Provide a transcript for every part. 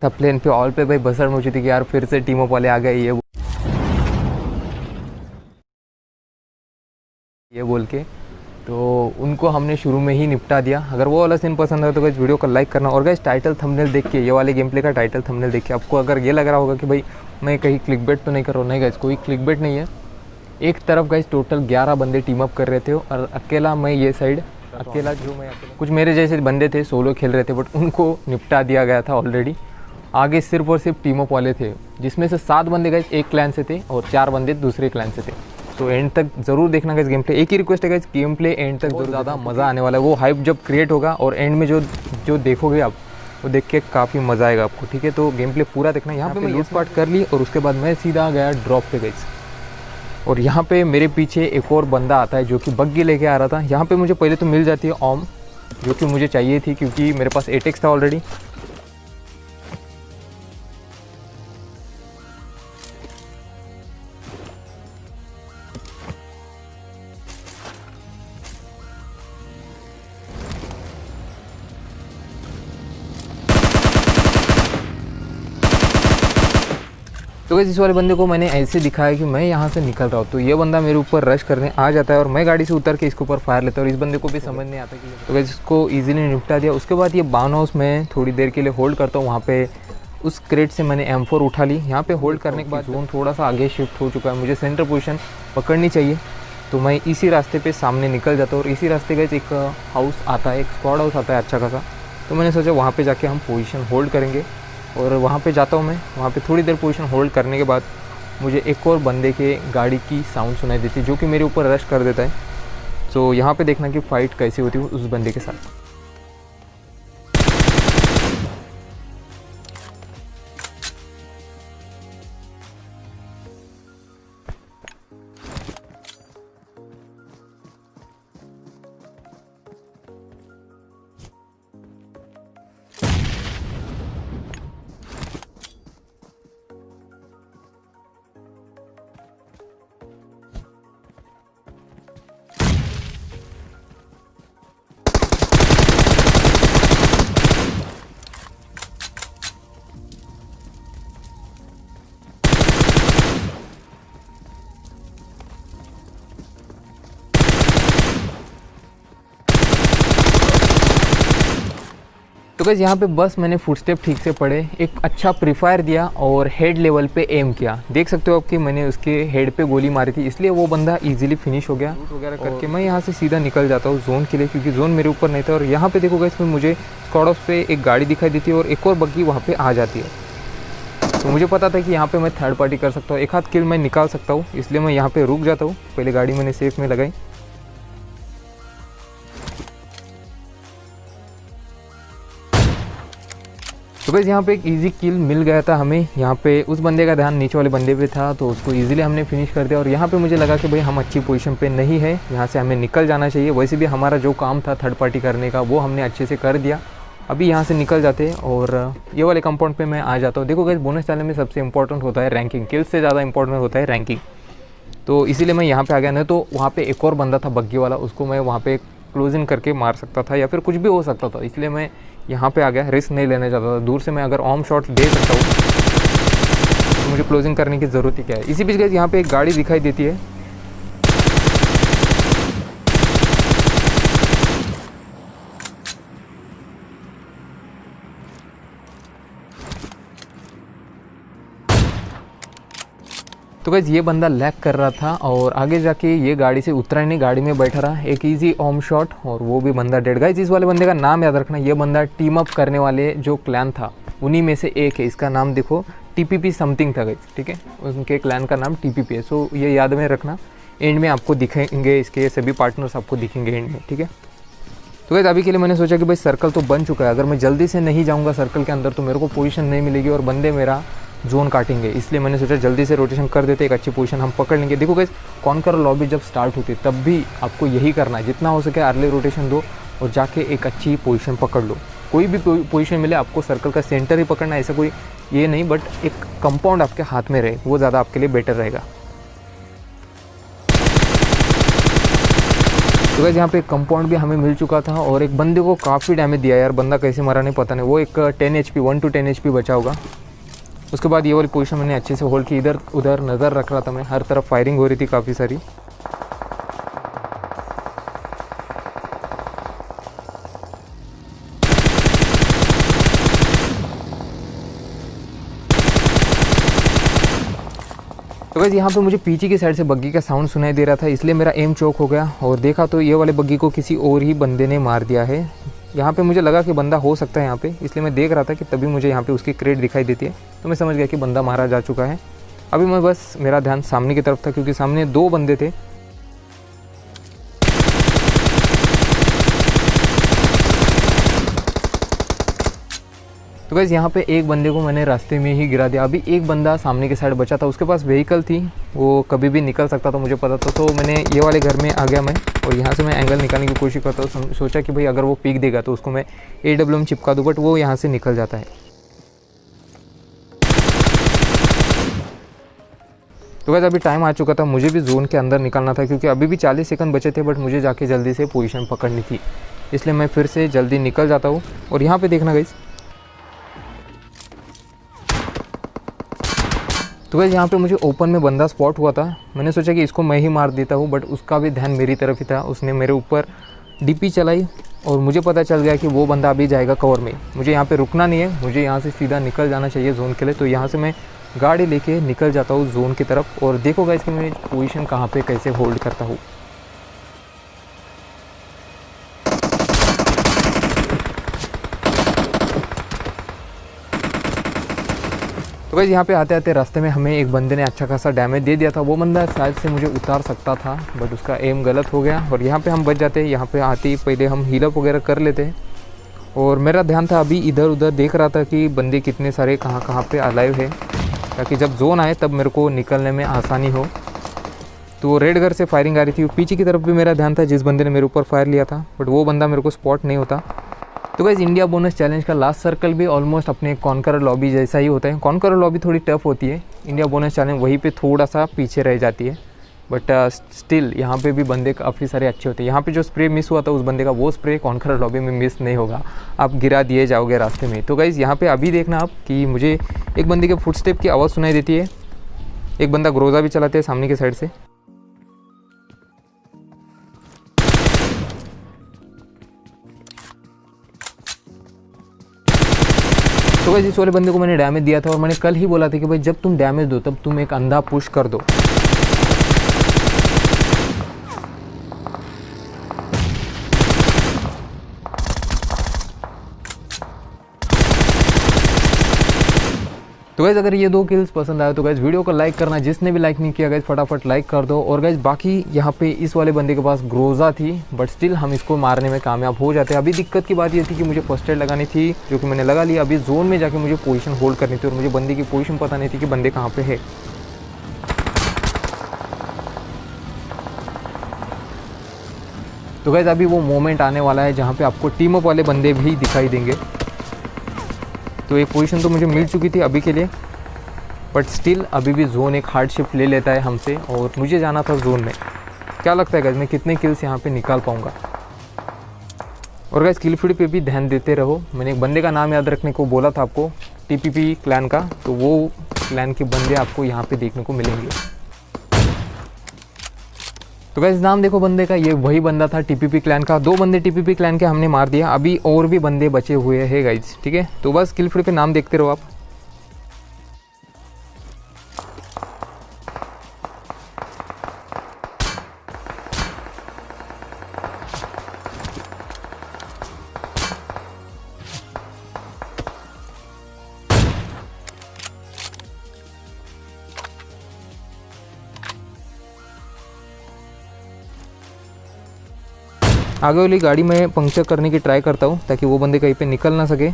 था प्लेन पे ऑल पे भाई बसर मुझी थी कि यार फिर से टीम अप वाले आ गए ये बोल के, तो उनको हमने शुरू में ही निपटा दिया। अगर वो वाला सीन पसंद है तो गाइस वीडियो को लाइक करना। और गाइस टाइटल थंबनेल देख के, ये वाले गेम प्ले का टाइटल थंबनेल देख के आपको अगर ये लग रहा होगा कि भाई मैं कहीं क्लिकबेट तो नहीं कर रहा हूँ, नहीं गाइस कोई क्लिकबेट नहीं है। एक तरफ गाइस टोटल 11 बंदे टीम अप कर रहे थे और अकेला मैं ये साइड अकेला कुछ मेरे जैसे बंदे थे सोलो खेल रहे थे, बट उनको निपटा दिया गया था ऑलरेडी। आगे सिर्फ और सिर्फ टीम अप वाले थे, जिसमें से 7 बंदे गाइस एक क्लैन से थे और 4 बंदे दूसरे क्लैन से थे। तो एंड तक ज़रूर देखना गाइस गेम प्ले। एक ही रिक्वेस्ट है गाइस, गेम प्ले एंड तक जरूर, ज़्यादा मज़ा आने वाला है। वो हाइप जब क्रिएट होगा और एंड में जो देखोगे आप, वो देख के काफ़ी मज़ा आएगा आपको, ठीक है। तो गेम प्ले पूरा देखना। यहाँ पे मैं लूट पार्ट कर ली और उसके बाद मैं सीधा गया ड्रॉप पे गाइस। और यहाँ पे मेरे पीछे एक और बंदा आता है जो कि बग्गी लेके आ रहा था। यहाँ पे मुझे पहले तो मिल जाती है ऑम, जो कि मुझे चाहिए थी क्योंकि मेरे पास 8x था ऑलरेडी। तो गाइस इस वाले बंदे को मैंने ऐसे दिखाया कि मैं यहाँ से निकल रहा हूँ, तो ये बंदा मेरे ऊपर रश करने आ जाता है और मैं गाड़ी से उतर के इसके ऊपर फायर लेता हूँ और इस बंदे को भी समझ नहीं आता कि तो गाइस इसको इजीली निपटा दिया। उसके बाद ये बाउन हाउस में थोड़ी देर के लिए होल्ड करता हूँ। वहाँ पे उस क्रेट से मैंने M4 उठा ली। यहाँ पे होल्ड करने के बाद जोन थोड़ा सा आगे शिफ्ट हो चुका है, मुझे सेंटर पोजीशन पकड़नी चाहिए, तो मैं इसी रास्ते पे सामने निकल जाता हूँ। और इसी रास्ते गाइस एक हाउस आता है, एक स्क्वाड हाउस आता है अच्छा खासा, तो मैंने सोचा वहाँ पे जाके हम पोजीशन होल्ड करेंगे। और वहाँ पे जाता हूँ मैं। वहाँ पे थोड़ी देर पोजीशन होल्ड करने के बाद मुझे एक और बंदे के गाड़ी की साउंड सुनाई देती है जो कि मेरे ऊपर रश कर देता है। तो यहाँ पे देखना कि फ़ाइट कैसी होती है उस बंदे के साथ। तो गाइस यहाँ पे बस मैंने फुटस्टेप ठीक से पढ़े, एक अच्छा प्रीफायर दिया और हेड लेवल पे एम किया। देख सकते हो आप कि मैंने उसके हेड पे गोली मारी थी, इसलिए वो बंदा इजीली फिनिश हो गया। वगैरह करके मैं यहाँ से सीधा निकल जाता हूँ जोन के लिए, क्योंकि जोन मेरे ऊपर नहीं था। और यहाँ पे देखो गाइस मुझे स्क्वाड हाउस पे एक गाड़ी दिखाई देती है और एक और बग्गी वहाँ पे आ जाती है। तो मुझे पता था कि यहाँ पे मैं थर्ड पार्टी कर सकता हूँ, एक हाथ किल मैं निकाल सकता हूँ, इसलिए मैं यहाँ पे रुक जाता हूँ। पहले गाड़ी मैंने सेफ में लगाई। तो गाइस यहाँ पे एक इजी किल मिल गया था हमें। यहाँ पे उस बंदे का ध्यान नीचे वाले बंदे पे था, तो उसको इजीली हमने फिनिश कर दिया। और यहाँ पे मुझे लगा कि भाई हम अच्छी पोजीशन पे नहीं है, यहाँ से हमें निकल जाना चाहिए। वैसे भी हमारा जो काम था थर्ड पार्टी करने का वो हमने अच्छे से कर दिया। अभी यहाँ से निकल जाते और ये वाले कंपाउंड पे मैं आ जाता हूँ। देखो गाइस बोनस चैनल में सबसे इंपॉर्टेंट होता है रैंकिंग, किल से ज़्यादा इंपॉर्टेंट होता है रैंकिंग। तो इसीलिए मैं यहाँ पे आ गया। नहीं तो वहाँ पे एक और बंदा था बग्गी वाला, उसको मैं वहाँ पे क्लोजिंग करके मार सकता था या फिर कुछ भी हो सकता था, इसलिए मैं यहाँ पे आ गया। रिस्क नहीं लेने चाहता था। दूर से मैं अगर ऑम शॉट दे सकता हूँ तो मुझे क्लोजिंग करने की ज़रूरत ही क्या है। इसी बीच गाइस यहाँ पे एक गाड़ी दिखाई देती है। तो गाइस ये बंदा लैग कर रहा था और आगे जाके ये गाड़ी से उतरा नहीं, गाड़ी में बैठा रहा। एक इजी ऑम शॉट और वो भी बंदा डेड। गाइस इस वाले बंदे का नाम याद रखना, ये बंदा टीम अप करने वाले जो क्लैन था उन्हीं में से एक है। इसका नाम देखो TPP समथिंग था गाइस, ठीक है। उनके क्लैन का नाम TPP है, सो ये याद में रखना। एंड में आपको दिखेंगे इसके सभी पार्टनर्स आपको दिखेंगे एंड में, ठीक है। तो गाइस अभी के लिए मैंने सोचा कि भाई सर्कल तो बन चुका है, अगर मैं जल्दी से नहीं जाऊँगा सर्कल के अंदर तो मेरे को पोजीशन नहीं मिलेगी और बंदे मेरा जोन काटेंगे। इसलिए मैंने सोचा जल्दी से रोटेशन कर देते, एक अच्छी पोजीशन हम पकड़ लेंगे। देखो गाइस कॉन्कर लॉबी जब स्टार्ट होती है तब भी आपको यही करना है, जितना हो सके अर्ली रोटेशन दो और जाके एक अच्छी पोजीशन पकड़ लो। कोई भी पोजीशन मिले आपको सर्कल का सेंटर ही पकड़ना, ऐसा कोई ये नहीं, बट एक कंपाउंड आपके हाथ में रहे वो ज़्यादा आपके लिए बेटर रहेगा। तो गाइस यहाँ पे कंपाउंड भी हमें मिल चुका था और एक बंदे को काफ़ी डैमेज दिया यार, बंदा कैसे मरा नहीं पता नहीं। वो एक 10 HP 1 to 10 HP बचा होगा। उसके बाद ये वाली पोजीशन मैंने अच्छे से होल्ड की, इधर उधर नज़र रख रहा था मैं, हर तरफ फायरिंग हो रही थी काफ़ी सारी। तो गाइस यहाँ पे मुझे पीछे की साइड से बग्गी का साउंड सुनाई दे रहा था, इसलिए मेरा एम चौक हो गया और देखा तो ये वाले बग्गी को किसी और ही बंदे ने मार दिया है। यहाँ पे मुझे लगा कि बंदा हो सकता है यहाँ पे, इसलिए मैं देख रहा था कि तभी मुझे यहाँ पे उसकी क्रेट दिखाई देती है, तो मैं समझ गया कि बंदा मारा जा चुका है। अभी मैं बस मेरा ध्यान सामने की तरफ था क्योंकि सामने 2 बंदे थे। तो गाइस यहाँ पे एक बंदे को मैंने रास्ते में ही गिरा दिया। अभी एक बंदा सामने की साइड बचा था, उसके पास व्हीकल थी, वो कभी भी निकल सकता था मुझे पता था। तो मैंने ये वाले घर में आ गया मैं और यहाँ से मैं एंगल निकालने की कोशिश करता हूँ। सोचा कि भाई अगर वो पीक देगा तो उसको मैं AWM चिपका दूँ, बट वो यहाँ से निकल जाता है। तो गाइस अभी टाइम आ चुका था, मुझे भी जोन के अंदर निकलना था क्योंकि अभी भी 40 सेकंड बचे थे, बट मुझे जाके जल्दी से पोजीशन पकड़नी थी, इसलिए मैं फिर से जल्दी निकल जाता हूँ। और यहाँ पे देखना गाइस, तो गाइस यहाँ पे मुझे ओपन में बंदा स्पॉट हुआ था। मैंने सोचा कि इसको मैं ही मार देता हूँ, बट उसका भी ध्यान मेरी तरफ ही था। उसने मेरे ऊपर DP चलाई और मुझे पता चल गया कि वो बंदा अभी जाएगा कवर में। मुझे यहाँ पे रुकना नहीं है, मुझे यहाँ से सीधा निकल जाना चाहिए जोन के लिए। तो यहाँ से मैं गाड़ी लेके निकल जाता हूँ जोन की तरफ और देखो गाइस कि मैं पोजीशन कहाँ पे कैसे होल्ड करता हूँ। तो गाइस यहाँ पे आते आते रास्ते में हमें एक बंदे ने अच्छा खासा डैमेज दे दिया था। वो बंदा शायद से मुझे उतार सकता था, बट उसका एम गलत हो गया और यहाँ पे हम बच जाते। यहाँ पे आते ही पहले हम हील अप वगैरह कर लेते और मेरा ध्यान था अभी इधर उधर देख रहा था कि बंदे कितने सारे कहाँ पे अलाइव है, ताकि जब जोन आए तब मेरे को निकलने में आसानी हो। तो रेड घर से फायरिंग आ रही थी, पीछे की तरफ भी मेरा ध्यान था जिस बंदे ने मेरे ऊपर फायर लिया था, बट वो बंदा मेरे को स्पॉट नहीं होता। तो गाइस इंडिया बोनस चैलेंज का लास्ट सर्कल भी ऑलमोस्ट अपने कॉन्करर लॉबी जैसा ही होता है। कॉन्करर लॉबी थोड़ी टफ होती है, इंडिया बोनस चैलेंज वहीं पे थोड़ा सा पीछे रह जाती है, बट स्टिल यहाँ पे भी बंदे काफ़ी सारे अच्छे होते हैं। यहाँ पे जो स्प्रे मिस हुआ था उस बंदे का, वो स्प्रे कॉन्करर लॉबी में मिस नहीं होगा, आप गिरा दिए जाओगे रास्ते में। तो गाइस यहाँ पे अभी देखना आप कि मुझे एक बंदे के फुटस्टेप की आवाज़ सुनाई देती है। एक बंदा ग्रोजा भी चलाते हैं सामने की साइड से। तो गाइस इस वाले बंदे को मैंने डैमेज दिया था और मैंने कल ही बोला था कि भाई जब तुम डैमेज दो तब तुम एक अंधा पुश कर दो। तो गाइस अगर ये 2 किल्स पसंद आए तो गाइस वीडियो को लाइक करना, जिसने भी लाइक नहीं किया गाइस फटाफट लाइक कर दो। और गाइस बाकी यहाँ पे इस वाले बंदे के पास ग्रोजा थी, बट स्टिल हम इसको मारने में कामयाब हो जाते हैं। अभी दिक्कत की बात ये थी कि मुझे फर्स्ट एड लगानी थी, जो कि मैंने लगा लिया। अभी जोन में जाके मुझे पोजीशन होल्ड करनी थी और मुझे बंदे की पोजीशन पता नहीं थी कि बंदे कहाँ पे है। तो गाइस अभी वो मोमेंट आने वाला है जहाँ पे आपको टीम अप वाले बंदे भी दिखाई देंगे। तो एक पोजीशन तो मुझे मिल चुकी थी अभी के लिए, बट स्टिल अभी भी जोन एक हार्ड शिफ्ट ले लेता है हमसे और मुझे जाना था जोन में। क्या लगता है गाइस मैं कितने किल्स यहाँ पे निकाल पाऊँगा? और गाइस किल फीड पे भी ध्यान देते रहो। मैंने एक बंदे का नाम याद रखने को बोला था आपको, TPP क्लैन का, तो वो क्लैन के बंदे आपको यहाँ पे देखने को मिलेंगे। तो गाइस नाम देखो बंदे का, ये वही बंदा था TPP क्लैन का। 2 बंदे TPP क्लैन के हमने मार दिया, अभी और भी बंदे बचे हुए हैं गाइस, ठीक है। तो बस किल फीड पे नाम देखते रहो आप। आगे वाली गाड़ी में पंक्चर करने की ट्राई करता हूँ ताकि वो बंदे कहीं पे निकल ना सके।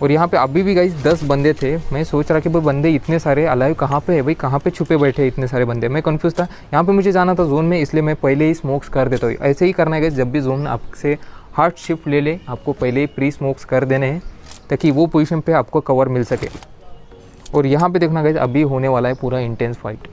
और यहाँ पे अभी भी गाइस 10 बंदे थे। मैं सोच रहा कि भाई बंदे इतने सारे अलाइव कहाँ पे है भाई, कहाँ पे छुपे बैठे इतने सारे बंदे। मैं कंफ्यूज था, यहाँ पे मुझे जाना था जोन में, इसलिए मैं पहले ही स्मोक्स कर देता हूँ। ऐसे ही करना है गाइस, जब भी जोन आपसे हार्ड शिफ्ट ले ले आपको पहले ही प्री स्मोक्स कर देने हैं ताकि वो पोजीशन पे आपको कवर मिल सके। और यहाँ पे देखना गाइस अभी होने वाला है पूरा इंटेंस फाइट।